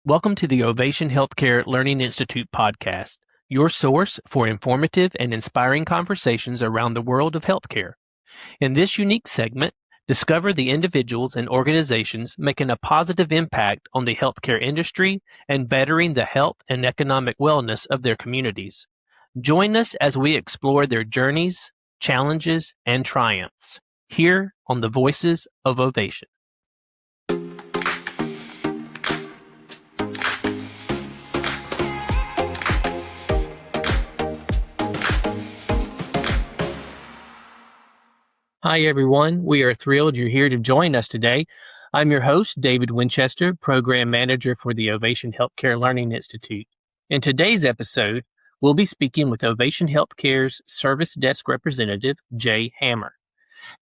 Welcome to the Ovation Healthcare Learning Institute podcast, your source for informative and inspiring conversations around the world of healthcare. In this unique segment, discover the individuals and organizations making a positive impact on the healthcare industry and bettering the health and economic wellness of their communities. Join us as we explore their journeys, challenges, and triumphs here on the Voices of Ovation. Hi, everyone. We are thrilled you're here to join us today. I'm your host, David Winchester, Program Manager for the Ovation Healthcare Learning Institute. In today's episode, we'll be speaking with Ovation Healthcare's Service Desk Representative, Jay Hammer.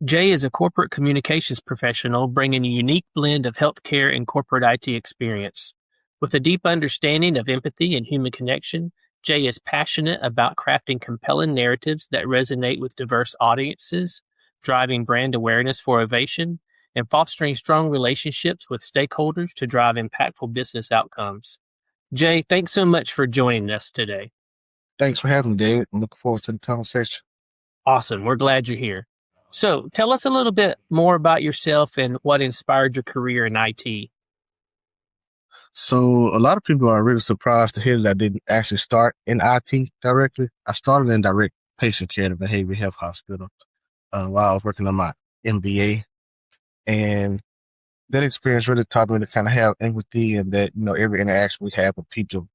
Jay is a corporate communications professional bringing a unique blend of healthcare and corporate IT experience. With a deep understanding of empathy and human connection, Jay is passionate about crafting compelling narratives that resonate with diverse audiences, driving brand awareness for Ovation, and fostering strong relationships with stakeholders to drive impactful business outcomes. Jay, thanks so much for joining us today. Thanks for having me, David. I'm looking forward to the conversation. Awesome. We're glad you're here. So tell us a little bit more about yourself and what inspired your career in IT. So a lot of people are really surprised to hear that I didn't actually start in IT directly. I started in direct patient care at a behavioral health hospital while I was working on my MBA. And that experience really taught me to kind of have empathy and that, every interaction we have with people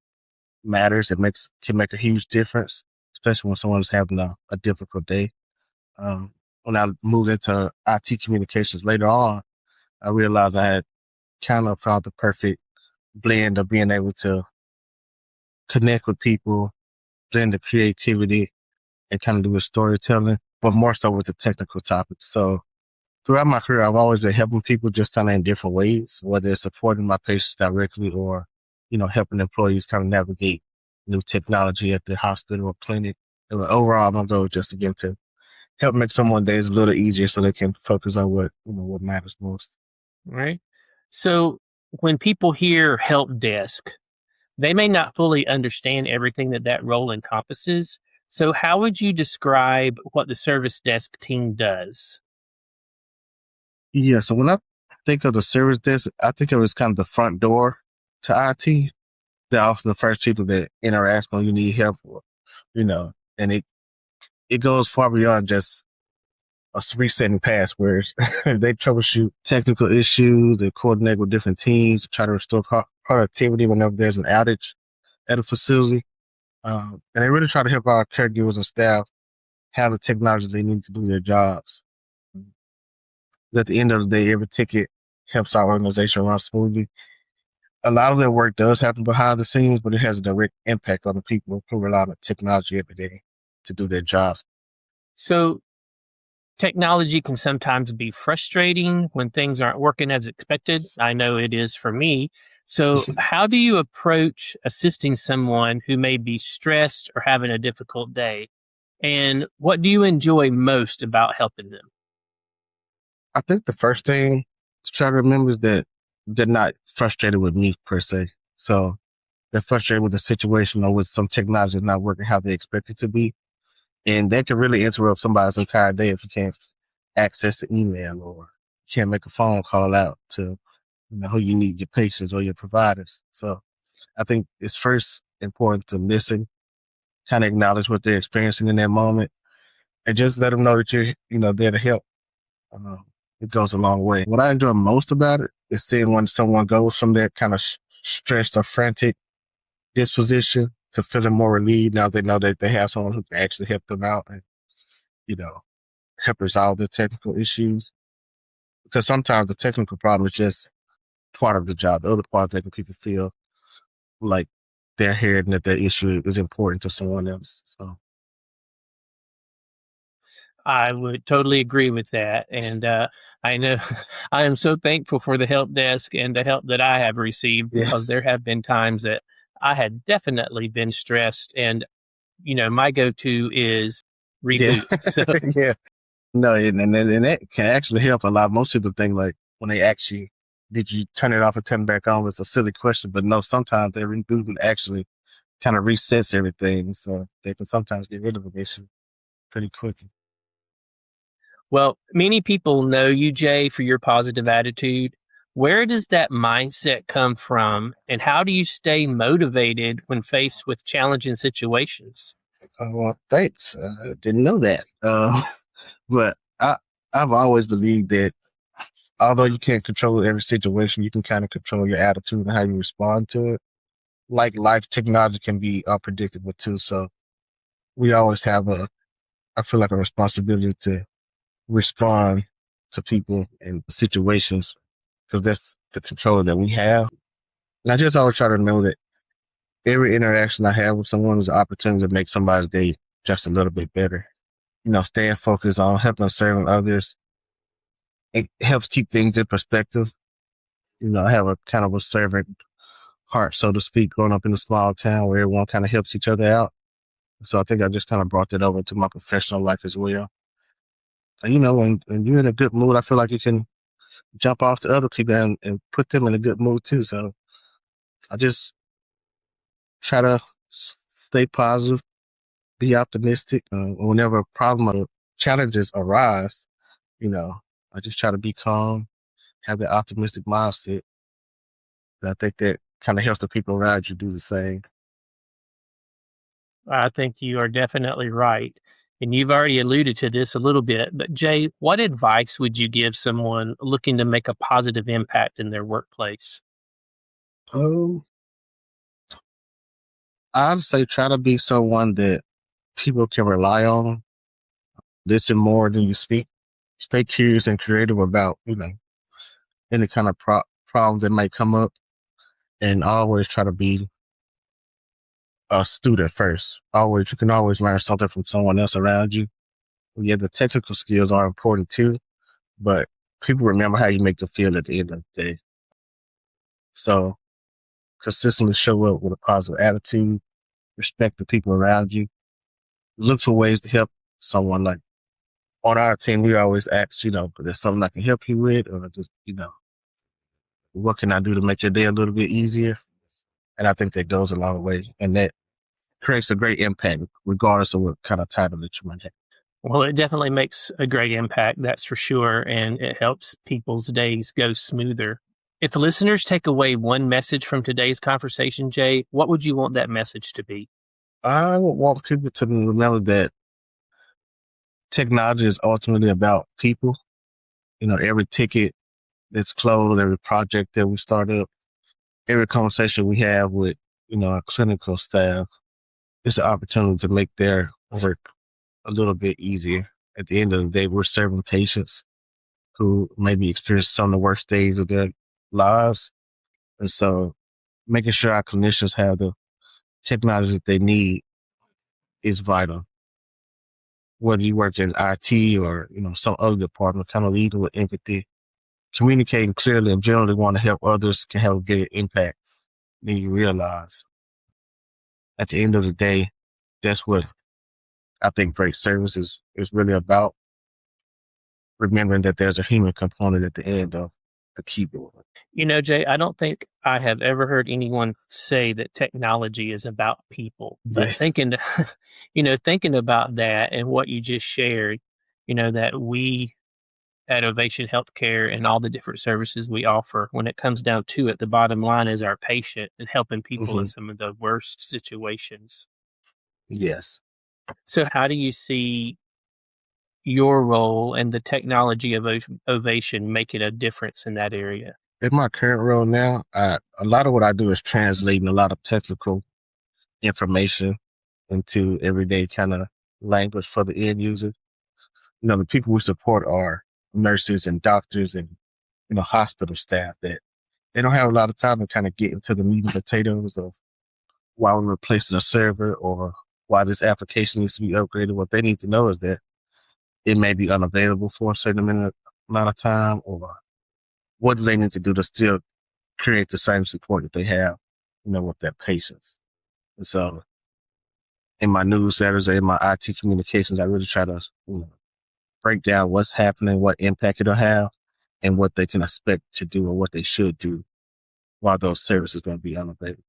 matters. It can make a huge difference, especially when someone's having a difficult day. When I moved into IT communications later on, I realized I had kind of found the perfect blend of being able to connect with people, blend the creativity, and kind of do the storytelling, but more so with the technical topics. So throughout my career, I've always been helping people just kind of in different ways, whether it's supporting my patients directly or, helping employees kind of navigate new technology at the hospital or clinic. And overall, my goal is just, again, to help make someone's days a little easier so they can focus on what matters most. Right. So when people hear help desk, they may not fully understand everything that role encompasses. So how would you describe what the service desk team does? Yeah, so when I think of the service desk, I think of it as kind of the front door to IT. They're often the first people that interact when you need help, and it goes far beyond just resetting passwords. They troubleshoot technical issues, they coordinate with different teams to try to restore productivity whenever there's an outage at a facility. And they really try to help our caregivers and staff have the technology they need to do their jobs. At the end of the day, every ticket helps our organization run smoothly. A lot of their work does happen behind the scenes, but it has a direct impact on the people who rely on technology every day to do their jobs. So technology can sometimes be frustrating when things aren't working as expected. I know it is for me. So how do you approach assisting someone who may be stressed or having a difficult day? And what do you enjoy most about helping them? I think the first thing to try to remember is that they're not frustrated with me per se. So they're frustrated with the situation or with some technology not working how they expect it to be. And that can really interrupt somebody's entire day if you can't access an email or can't make a phone call out to who you need, your patients or your providers. So I think it's first important to listen, kind of acknowledge what they're experiencing in that moment, and just let them know that you're there to help. It goes a long way. What I enjoy most about it is seeing when someone goes from that kind of stressed or frantic disposition to feeling more relieved now they know that they have someone who can actually help them out and, help resolve their technical issues. Because sometimes the technical problem is just part of the job. The other part is making people feel like they're hearing that their issue is important to someone else. So I would totally agree with that. And I know I am so thankful for the help desk and the help that I have received because there have been times that I had definitely been stressed. And, my go-to is reboot. Yeah. So, Yeah. No, and that can actually help a lot. Most people think like when they ask you, did you turn it off and turn it back on? It's a silly question, but no, sometimes they reboot and actually kind of resets everything. So they can sometimes get rid of an issue pretty quickly. Well, many people know you, Jay, for your positive attitude. Where does that mindset come from, and how do you stay motivated when faced with challenging situations? Well, thanks. Didn't know that. But I've always believed that although you can't control every situation, you can kind of control your attitude and how you respond to it. Like life, technology can be unpredictable too. So we always have I feel like a responsibility to respond to people and situations because that's the control that we have. And I just always try to remember that every interaction I have with someone is an opportunity to make somebody's day just a little bit better. Staying focused on helping and serving others. It helps keep things in perspective. I have a kind of a servant heart, so to speak, growing up in a small town where everyone kind of helps each other out. So I think I just kind of brought that over to my professional life as well. So, when you're in a good mood, I feel like you can jump off to other people and put them in a good mood too. So I just try to stay positive, be optimistic. Whenever a problem or challenges arise, I just try to be calm, have that optimistic mindset. And I think that kind of helps the people around you do the same. I think you are definitely right. And you've already alluded to this a little bit, but Jay, what advice would you give someone looking to make a positive impact in their workplace? Um, I'd say try to be someone that people can rely on. Listen more than you speak. Stay curious and creative about, any kind of problems that might come up, and always try to be a student first. You can always learn something from someone else around you. Yeah, the technical skills are important too, but people remember how you make them feel at the end of the day. So consistently show up with a positive attitude, respect the people around you, look for ways to help someone. Like on our team, we always ask, if there's something I can help you with, or just, what can I do to make your day a little bit easier? And I think that goes a long way. And that creates a great impact, regardless of what kind of title that you might have. Well, it definitely makes a great impact, that's for sure, and it helps people's days go smoother. If listeners take away one message from today's conversation, Jay, what would you want that message to be? I would want people to remember that technology is ultimately about people. Every ticket that's closed, every project that we start up, every conversation we have with, our clinical staff, it's an opportunity to make their work a little bit easier. At the end of the day, we're serving patients who maybe experience some of the worst days of their lives. And so making sure our clinicians have the technology that they need is vital. Whether you work in IT or, some other department, kind of leading with empathy, communicating clearly and generally want to help others can have a bigger impact than you realize. At the end of the day, that's what I think great service is really about. Remembering that there's a human component at the end of the keyboard. Jay, I don't think I have ever heard anyone say that technology is about people. But Yeah. thinking about that and what you just shared, that we at Ovation Healthcare and all the different services we offer, when it comes down to it, the bottom line is our patient and helping people in Mm-hmm. some of the worst situations. Yes. So, how do you see your role and the technology of Ovation making a difference in that area? In my current role now, a lot of what I do is translating a lot of technical information into everyday kind of language for the end user. The people we support are nurses and doctors and, hospital staff that they don't have a lot of time to kind of get into the meat and potatoes of why we're replacing a server or why this application needs to be upgraded. What they need to know is that it may be unavailable for a certain amount of time, or what do they need to do to still create the same support that they have, with their patients. And so in my newsletters or in my IT communications, I really try to break down what's happening, what impact it'll have, and what they can expect to do or what they should do while those services are going to be unavailable.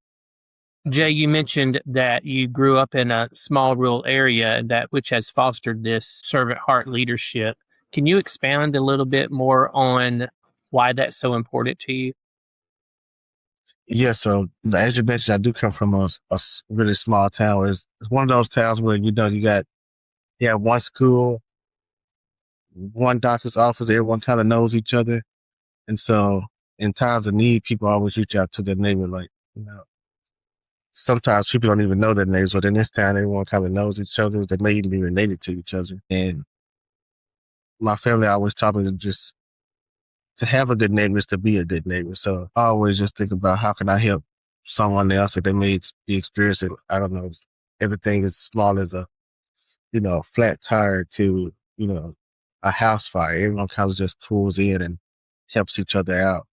Jay, you mentioned that you grew up in a small rural area that which has fostered this servant heart leadership. Can you expand a little bit more on why that's so important to you? Yeah, so as you mentioned, I do come from a really small town. Where it's one of those towns where you have one school, one doctor's office. Everyone kind of knows each other, and so in times of need, people always reach out to their neighbor. Like, sometimes people don't even know their neighbors, but in this town, everyone kind of knows each other. They may even be related to each other. And my family always taught me to have a good neighbor is to be a good neighbor. So I always just think about how can I help someone else if they may be experiencing, I don't know, everything as small as a flat tire to, a house fire. Everyone kind of just pulls in and helps each other out.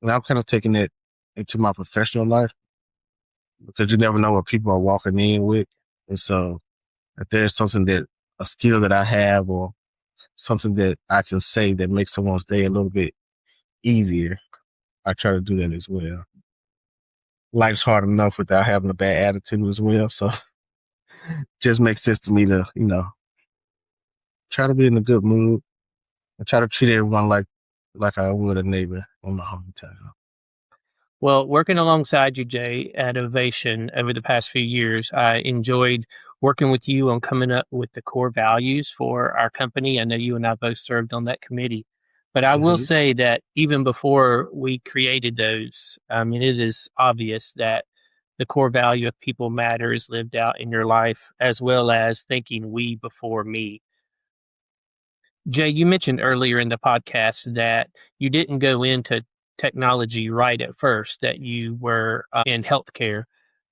And I'm kind of taking it into my professional life because you never know what people are walking in with. And so if there's a skill that I have or something that I can say that makes someone's day a little bit easier, I try to do that as well. Life's hard enough without having a bad attitude as well. So just makes sense to me to, try to be in a good mood and try to treat everyone like I would a neighbor in my hometown. Well, working alongside you, Jay, at Ovation over the past few years, I enjoyed working with you on coming up with the core values for our company. I know you and I both served on that committee. But I will Mm-hmm. say that even before we created those, I mean, it is obvious that the core value of people matter is lived out in your life, as well as thinking we before me. Jay, you mentioned earlier in the podcast that you didn't go into technology right at first, that you were in healthcare.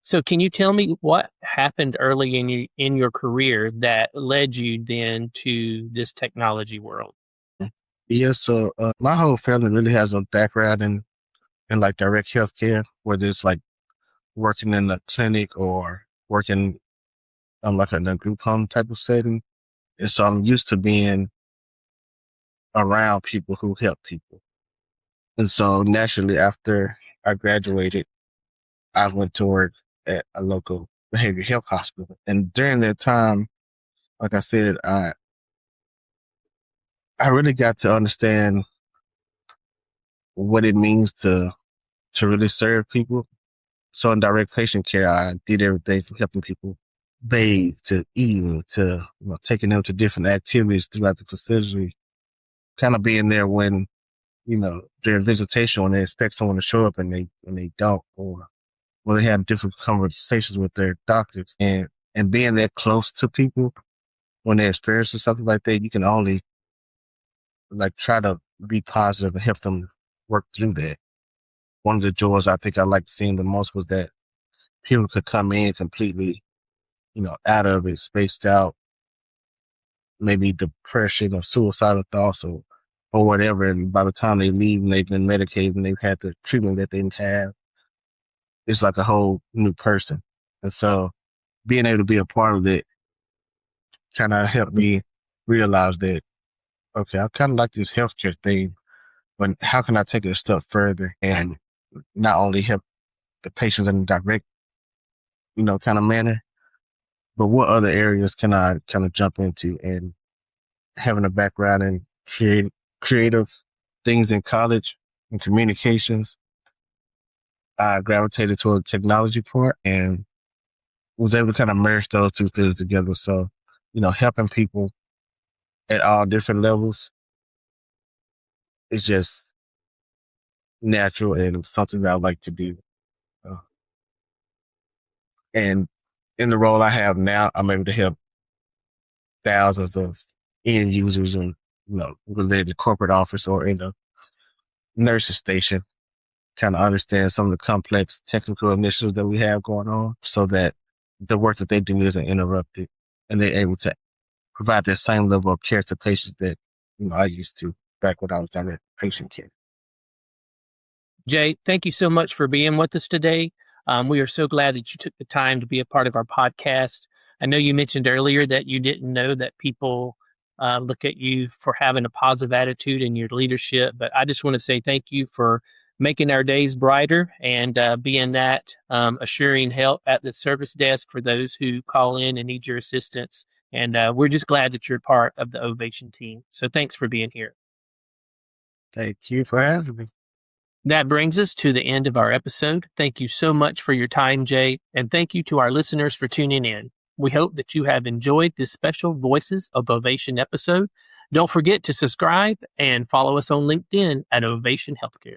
So can you tell me what happened early in your career that led you then to this technology world? Yeah, so my whole family really has a background in like direct healthcare, whether it's like working in a clinic or working like in a group home type of setting. And so I'm used to being around people who help people. And so naturally, after I graduated, I went to work at a local behavioral health hospital. And during that time, like I said, I really got to understand what it means to really serve people. So in direct patient care, I did everything from helping people bathe to eating to taking them to different activities throughout the facility, kind of being there when during visitation when they expect someone to show up and they don't, or when they have different conversations with their doctors, and being that close to people when they're experiencing something like that, you can only like try to be positive and help them work through that. One of the joys I think I liked seeing the most was that people could come in completely, out of it, spaced out, maybe depression or suicidal thoughts or whatever. And by the time they leave and they've been medicated and they've had the treatment that they didn't have, it's like a whole new person. And so being able to be a part of it kind of helped me realize that, okay, I kind of like this healthcare thing, but how can I take it a step further and not only help the patients in a direct, kind of manner, but what other areas can I kind of jump into? And having a background in creative things in college and communications, I gravitated toward the technology part and was able to kind of merge those two things together. So, helping people at all different levels is just natural and something that I like to do. Uh, and in the role I have now, I'm able to help thousands of end users and, whether in the corporate office or in the nurse's station, kind of understand some of the complex technical initiatives that we have going on so that the work that they do isn't interrupted and they're able to provide that same level of care to patients that, I used to back when I was down at patient care. Jay, thank you so much for being with us today. We are so glad that you took the time to be a part of our podcast. I know you mentioned earlier that you didn't know that people look at you for having a positive attitude in your leadership. But I just want to say thank you for making our days brighter and being that assuring help at the service desk for those who call in and need your assistance. And we're just glad that you're part of the Ovation team. So thanks for being here. Thank you for having me. That brings us to the end of our episode. Thank you so much for your time, Jay, and thank you to our listeners for tuning in. We hope that you have enjoyed this special Voices of Ovation episode. Don't forget to subscribe and follow us on LinkedIn at Ovation Healthcare.